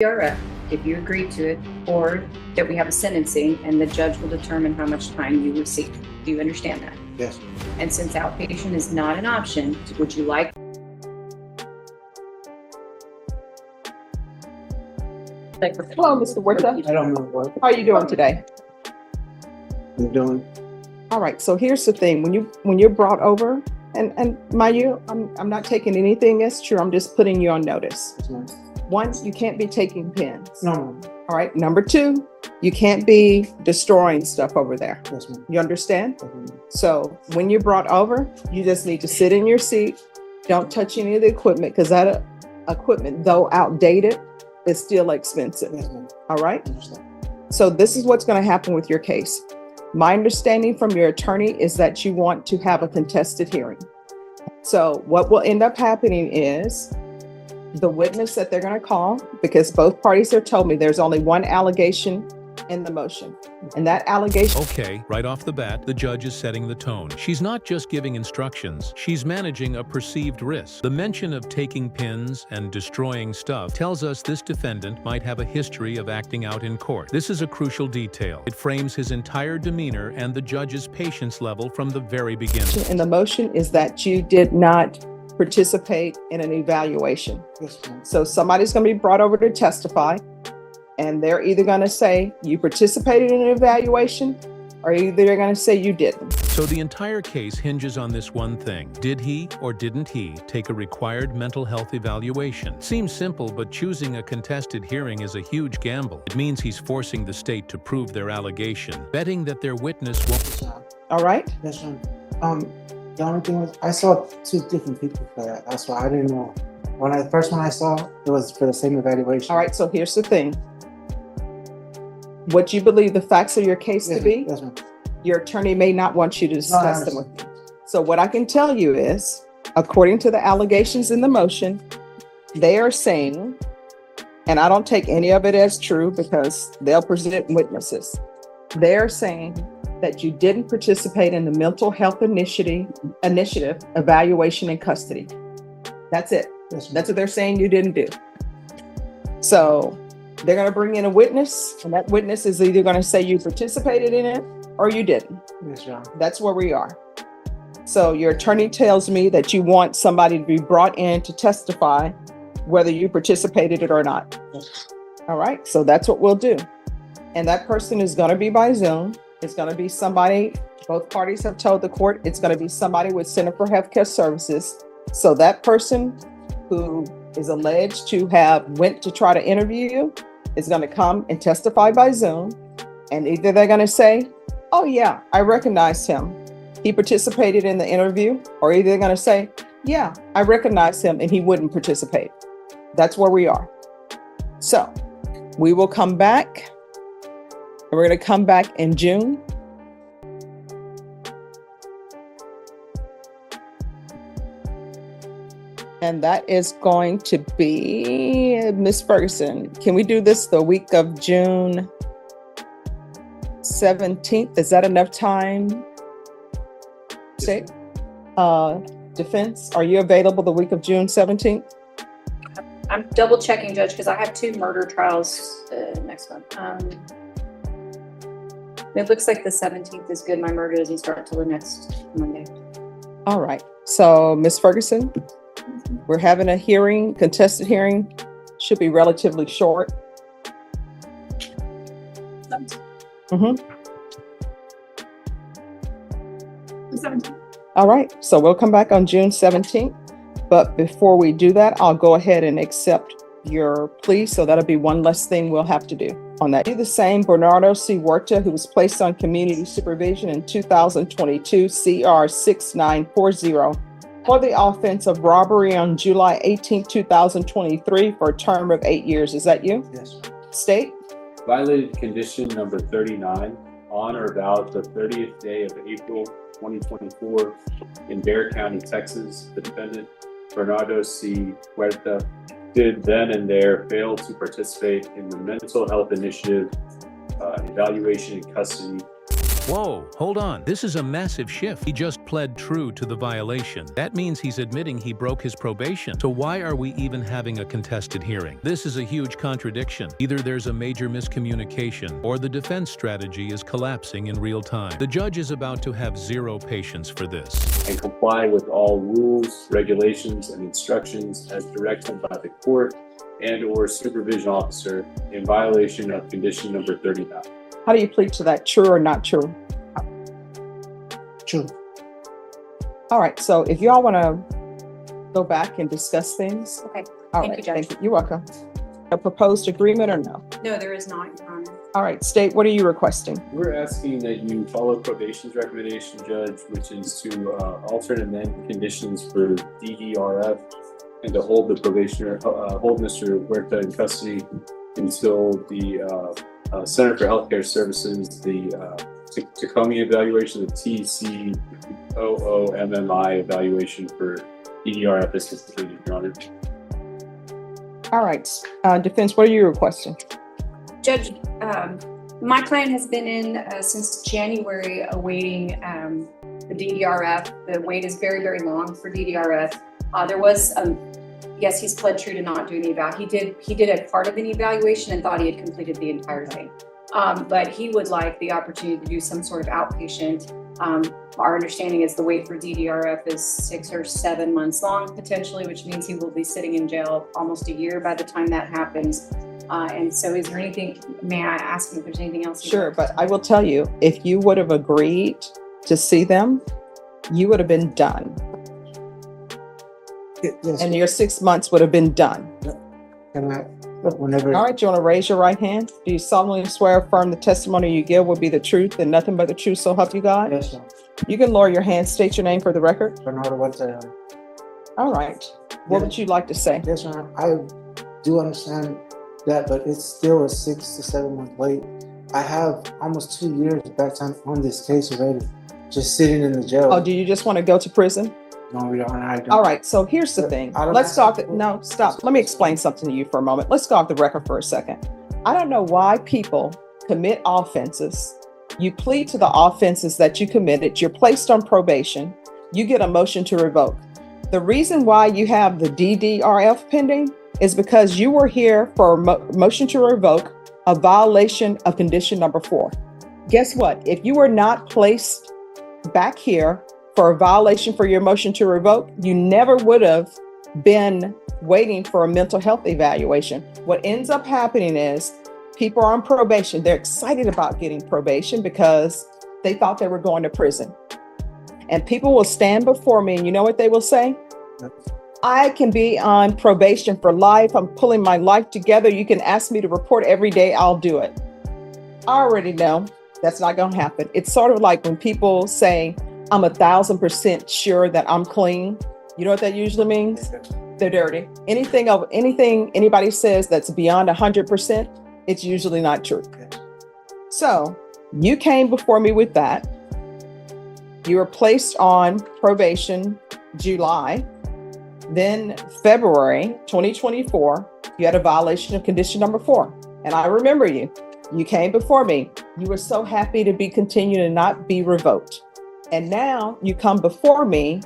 DRF, if you agree to it, or that we have a sentencing and the judge will determine how much time you receive. Do you understand that? Yes. And since outpatient is not an option, would you like? Hello, Mr. Huerta. I don't know what How are you doing today? I'm doing. All right. So here's the thing: when you're brought over, and mind you, I'm not taking anything as true. I'm just putting you on notice. Yes, ma'am. One, you can't be taking pens. No, ma'am. All right. Number two, you can't be destroying stuff over there. Yes, ma'am. You understand? Yes, ma'am. So when you're brought over, you just need to sit in your seat. Don't touch any of the equipment, because that equipment, though outdated, is still expensive. Yes, ma'am. All right. I understand. So this is what's going to happen with your case. My understanding from your attorney is that you want to have a contested hearing. So what will end up happening is the witness that they're going to call, because both parties have told me there's only one allegation in the motion, and that allegation. Okay, right off the bat, the judge is setting the tone. She's not just giving instructions, she's managing a perceived risk. The mention of taking pins and destroying stuff tells us this defendant might have a history of acting out in court. This is a crucial detail. It frames his entire demeanor and the judge's patience level from the very beginning. In the motion is that you did not participate in an evaluation. Yes, ma'am. So somebody's going to be brought over to testify, and they're either going to say you participated in an evaluation, or either they're going to say you didn't. So the entire case hinges on this one thing. Did he or didn't he take a required mental health evaluation? Seems simple, but choosing a contested hearing is a huge gamble. It means he's forcing the state to prove their allegation, betting that their witness won't. Yes, ma'am. All right. Yes, ma'am. The only thing was I saw two different people for that. That's why I didn't know. The first one I saw, it was for the same evaluation. All right. So here's the thing. What you believe the facts of your case Yes, to be, yes, ma'am. your attorney may not want you to No, I discuss them with understand. you. So what I can tell you is, according to the allegations in the motion, they are saying, and I don't take any of it as true because they'll present witnesses. They're saying that you didn't participate in the mental health initiative evaluation in custody. That's it. Yes, ma'am. That's what they're saying you didn't do. So they're going to bring in a witness, and that witness is either going to say you participated in it or you didn't. Yes, ma'am. That's where we are. So your attorney tells me that you want somebody to be brought in to testify whether you participated in it or not. Yes. All right. So that's what we'll do. And that person is going to be by Zoom. It's going to be somebody, both parties have told the court, it's going to be somebody with Center for Healthcare Services. So that person who is alleged to have went to try to interview you is going to come and testify by Zoom. And either they're going to say, oh yeah, I recognize him. He participated in the interview. Or either they're going to say, yeah, I recognize him and he wouldn't participate. That's where we are. So we will come back. And we're going to come back in June. And that is going to be, Ms. Ferguson, can we do this the week of June 17th? Is that enough time? Say, defense, are you available the week of June 17th? I'm double checking, Judge, because I have 2 murder trials next month. It looks like the 17th is good. My murder doesn't start till the next Monday. All right. So, Ms. Ferguson, we're having a hearing, contested hearing, should be relatively short. All right. So we'll come back on June 17th. But before we do that, I'll go ahead and accept your plea. So that'll be one less thing we'll have to do on that. Do the same Bernardo C. Huerta, who was placed on community supervision in 2022 CR 6940 for the offense of robbery on July 18, 2023 for a term of 8 years. Is that you? Yes. State? Violated condition number 39 on or about the 30th day of April 2024 in Bexar County, Texas. The defendant, Bernardo C. Huerta, did then and there fail to participate in the mental health initiative evaluation in custody Whoa, hold on. This is a massive shift. He just pled true to the violation. That means he's admitting he broke his probation. So why are we even having a contested hearing? This is a huge contradiction. Either there's a major miscommunication or the defense strategy is collapsing in real time. The judge is about to have zero patience for this. And comply with all rules, regulations, and instructions as directed by the court and/or supervision officer in violation of condition number 39. How do you plead to that? True or not true? True. All right, so if y'all want to go back and discuss things. Okay. All Thank right, you, Judge. thank you. You're welcome. A proposed agreement or no? No, there is not, Your Honor. All right, State, what are you requesting? We're asking that you follow probation's recommendation, Judge, which is to alter and amend conditions for DDRF and to hold the probationer, hold Mr. Huerta in custody until the Center for Healthcare Services, the Tacoma evaluation, the TCOOMMI evaluation for DDRF is completed, Your Honor. All right, defense, what are you requesting? Judge, my client has been in since January awaiting the DDRF. The wait is very, very long for DDRF. There was, yes, he's pled true to not doing the eval. He did a part of an evaluation and thought he had completed the entire thing. But he would like the opportunity to do some sort of outpatient. Our understanding is the wait for DDRF is 6 or 7 months long potentially, which means he will be sitting in jail almost a year by the time that happens. And so is there anything, may I ask him if there's anything else? Sure, but I will tell you, if you would have agreed to see them, you would have been done. Yes. And your 6 months would have been done. Can I, whenever. All right, do you want to raise your right hand? Do you solemnly swear or affirm the testimony you give will be the truth and nothing but the truth, so help you God? Yes, sir. You can lower your hand, state your name for the record. Bernardo Huerta. All right. What Yeah. would you like to say? Yes, sir. I do understand that, but it's still a 6 to 7 month wait. I have almost 2 years back time on this case already, just sitting in the jail. Oh, do you just want to go to prison? No, Your Honor, I don't. All right, so here's the thing. I don't Let's have stop. to- No, stop. Let me explain something to you for a moment. Let's go off the record for a second. I don't know why people commit offenses. You plead to the offenses that you committed. You're placed on probation. You get a motion to revoke. The reason why you have the DDRF pending is because you were here for a motion to revoke a violation of condition number 4. Guess what? If you were not placed back here for a violation for your motion to revoke, you never would have been waiting for a mental health evaluation. What ends up happening is people are on probation. They're excited about getting probation because they thought they were going to prison. And people will stand before me and you know what they will say? I can be on probation for life. I'm pulling my life together. You can ask me to report every day. I'll do it. I already know that's not going to happen. It's sort of like when people say, I'm 1,000% sure that I'm clean. You know what that usually means? They're dirty. Anything anybody says that's beyond 100%, it's usually not true. So you came before me with that. You were placed on probation July. Then February 2024, you had a violation of condition number 4. And I remember you. You came before me. You were so happy to be continued and not be revoked. And now you come before me.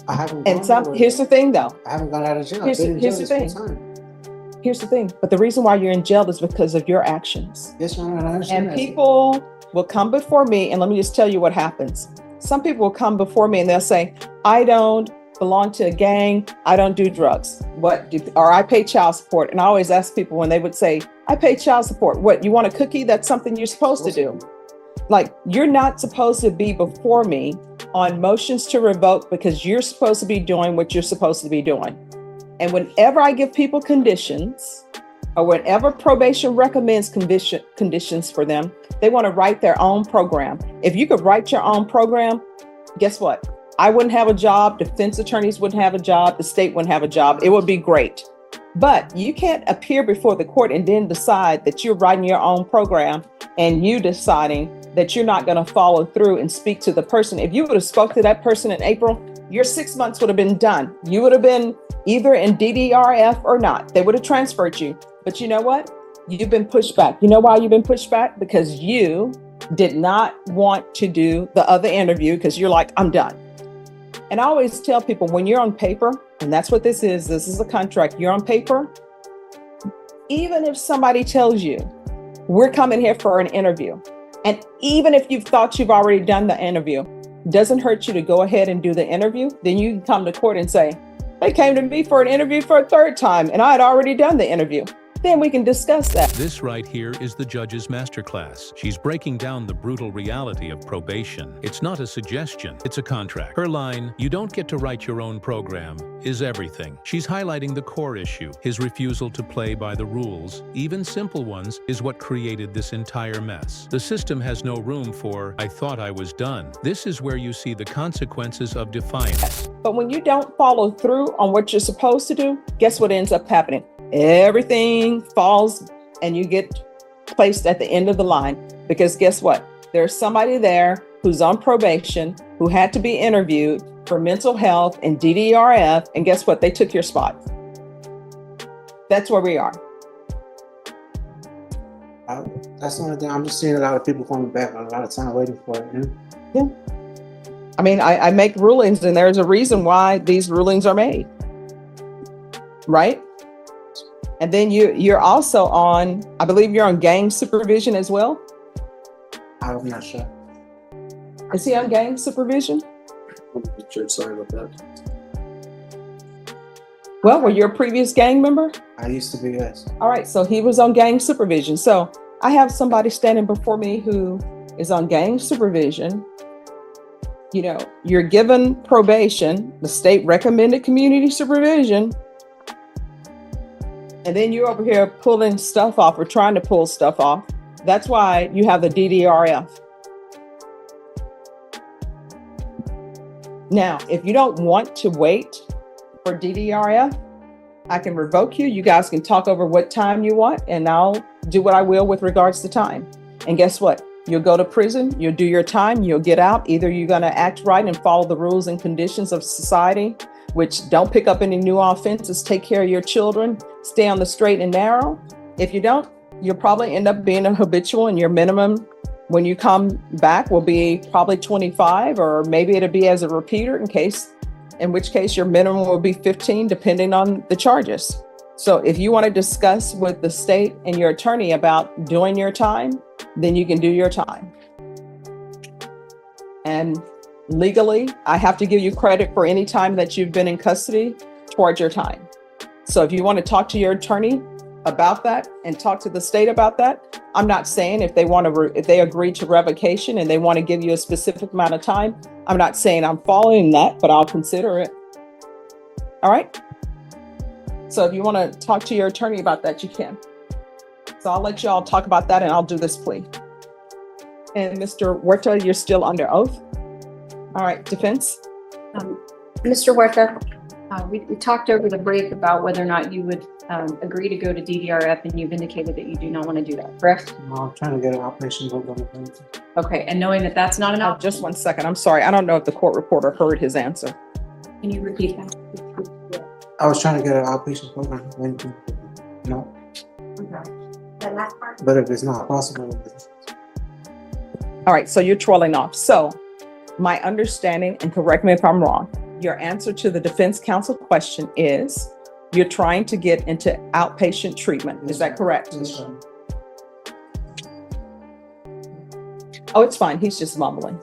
I haven't. And here's the thing though. I haven't got out of jail. Here's I've been in jail the this thing. whole time. Here's the thing. But the reason why you're in jail is because of your actions. Yes, Your Honor, I understand And that. people will come before me, and let me just tell you what happens. Some people will come before me and they'll say, I don't belong to a gang. I don't do drugs. Or I pay child support. And I always ask people when they would say, I pay child support. What, you want a cookie? That's something you're supposed to do. Like, you're not supposed to be before me on motions to revoke because you're supposed to be doing what you're supposed to be doing. And whenever I give people conditions, or whenever probation recommends conditions for them, they want to write their own program. If you could write your own program, guess what? I wouldn't have a job. Defense attorneys wouldn't have a job. The state wouldn't have a job. It would be great. But you can't appear before the court and then decide that you're writing your own program and you deciding that you're not going to follow through and speak to the person. If you would have spoke to that person in April, your 6 months would have been done. You would have been either in DDRF or not. They would have transferred you. But you know what? You've been pushed back. You know why you've been pushed back? Because you did not want to do the other interview because you're like, I'm done. And I always tell people when you're on paper, and that's what this is a contract, you're on paper. Even if somebody tells you, we're coming here for an interview, and even if you've thought you've already done the interview, doesn't hurt you to go ahead and do the interview, then you can come to court and say, they came to me for an interview for a third time and I had already done the interview. Then we can discuss that. This right here is the judge's masterclass. She's breaking down the brutal reality of probation. It's not a suggestion, it's a contract. Her line, "You don't get to write your own program," is everything. She's highlighting the core issue. His refusal to play by the rules, even simple ones, is what created this entire mess. The system has no room for, "I thought I was done." This is where you see the consequences of defiance. But when you don't follow through on what you're supposed to do, guess what ends up happening? Everything falls and you get placed at the end of the line, because guess what? There's somebody there who's on probation, who had to be interviewed for mental health and DDRF, and guess what? They took your spot. That's where we are. That's the only thing. I'm just seeing a lot of people coming back, a lot of time waiting for it. Yeah. I mean, I make rulings, and there's a reason why these rulings are made, right? And then you're also on, I believe you're on gang supervision as well. I'm not sure. Is he on gang supervision? Sorry about that. Well, were you a previous gang member? I used to be, yes. All right, so he was on gang supervision. So I have somebody standing before me who is on gang supervision. You know, you're given probation, the state recommended community supervision, and then you're over here pulling stuff off or trying to pull stuff off. That's why you have the DDRF. Now, if you don't want to wait for DDRF, I can revoke you. You guys can talk over what time you want, and I'll do what I will with regards to time. And guess what? You'll go to prison, you'll do your time, you'll get out. Either you're going to act right and follow the rules and conditions of society, which don't pick up any new offenses, take care of your children, stay on the straight and narrow. If you don't, you'll probably end up being a habitual, and your minimum when you come back will be probably 25, or maybe it'll be as a repeater in which case your minimum will be 15, depending on the charges. So if you want to discuss with the state and your attorney about doing your time, then you can do your time. And legally, I have to give you credit for any time that you've been in custody towards your time. So if you want to talk to your attorney about that and talk to the state about that, I'm not saying if they agree to revocation and they want to give you a specific amount of time, I'm not saying I'm following that, but I'll consider it. All right. So if you want to talk to your attorney about that, you can. So I'll let y'all talk about that, and I'll do this plea. And Mr. Huerta, you're still under oath. All right, defense. Mr. Huerta, we talked over the break about whether or not you would agree to go to DDRF, and you've indicated that you do not want to do that, correct? No, I'm trying to get an outpatient program. Okay, and knowing that that's not an option, Just 1 second. I'm sorry. I don't know if the court reporter heard his answer. can you repeat that? I was trying to get an outpatient program. No, Okay. The last part? but if it's not possible, All right, so you're trolling off. So my understanding, and correct me if I'm wrong, your answer to the defense counsel question is you're trying to get into outpatient treatment. Is that correct? Yes, sir. Oh, it's fine. He's just mumbling.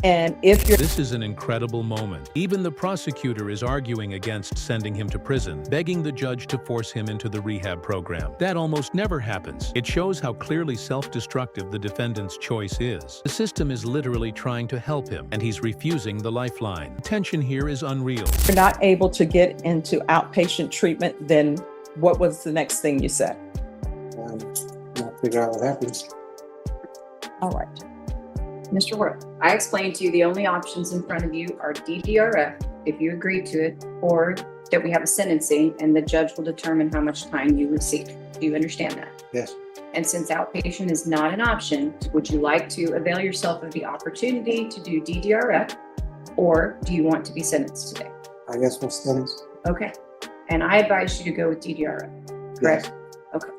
And if you're This is an incredible moment. Even the prosecutor is arguing against sending him to prison, begging the judge to force him into the rehab program. That almost never happens. It shows how clearly self-destructive the defendant's choice is. The system is literally trying to help him, and he's refusing the lifeline. Tension here is unreal. not able to get into outpatient treatment, then what was the next thing you said? I'll figure out what happens. All right. Mr. Huerta, I explained to you the only options in front of you are DDRF, if you agree to it, or that we have a sentencing and the judge will determine how much time you receive. Do you understand that? Yes. And since outpatient is not an option, would you like to avail yourself of the opportunity to do DDRF, or do you want to be sentenced today? I guess we'll sentence. Okay. And I advise you to go with DDRF, correct? Okay.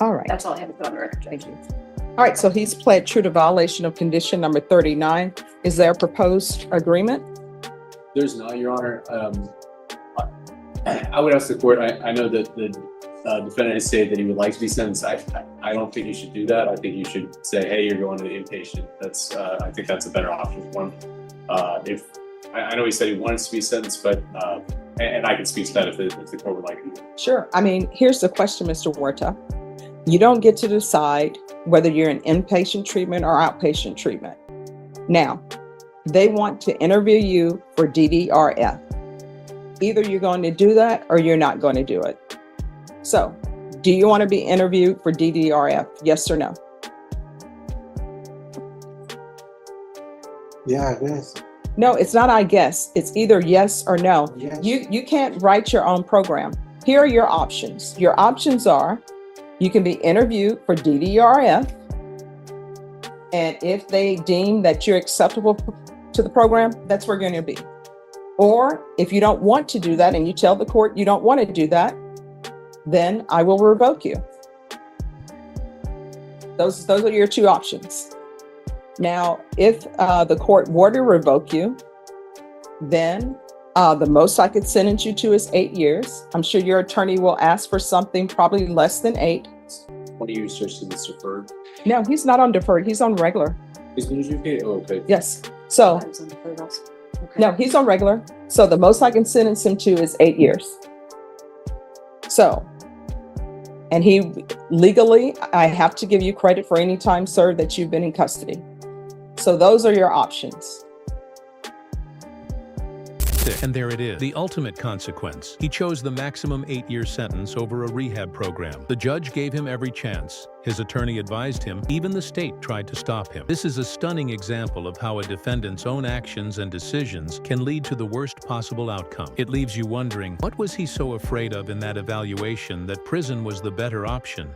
All right. That's all I have to put on the record. Thank you. All right, so he's pled true to violation of condition number 39. Is there a proposed agreement? There's not, Your Honor. I would ask the court, I know that the defendant has stated that he would like to be sentenced. I don't think you should do that. I think you should say, hey, you're going to the inpatient. That's, I think that's a better option for him. If, I know he said he wants to be sentenced, but, and I can speak to that if the court would like to. Sure. I mean, here's the question, Mr. Huerta. You don't get to decide whether you're in inpatient treatment or outpatient treatment. Now, they want to interview you for DDRF. Either you're going to do that or you're not going to do it. So, do you want to be interviewed for DDRF? Yes or no? Yeah, I guess. No, it's not I guess. It's either yes or no. Yes. You can't write your own program. Here are your options. Your options are you can be interviewed for DDRF, and if they deem that you're acceptable to the program, that's where you're going to be. Or if you don't want to do that and you tell the court you don't want to do that, then I will revoke you. Those are your two options. Now, if the court were to revoke you, then the most I could sentence you to is 8 years. I'm sure your attorney will ask for something probably less than 8. 20 years just to this deferred. No, he's not on deferred. He's on regular. Is the usually paid? Oh, okay. Yes. So, no, he's on regular. So the most I can sentence him to is 8 years. So, and he legally, I have to give you credit for any time served that you've been in custody. So those are your options. And there it is, the ultimate consequence. He chose the maximum 8-year sentence over a rehab program. The judge gave him every chance. His attorney advised him. Even the state tried to stop him. This is a stunning example of how a defendant's own actions and decisions can lead to the worst possible outcome. It leaves you wondering, what was he so afraid of in that evaluation that prison was the better option?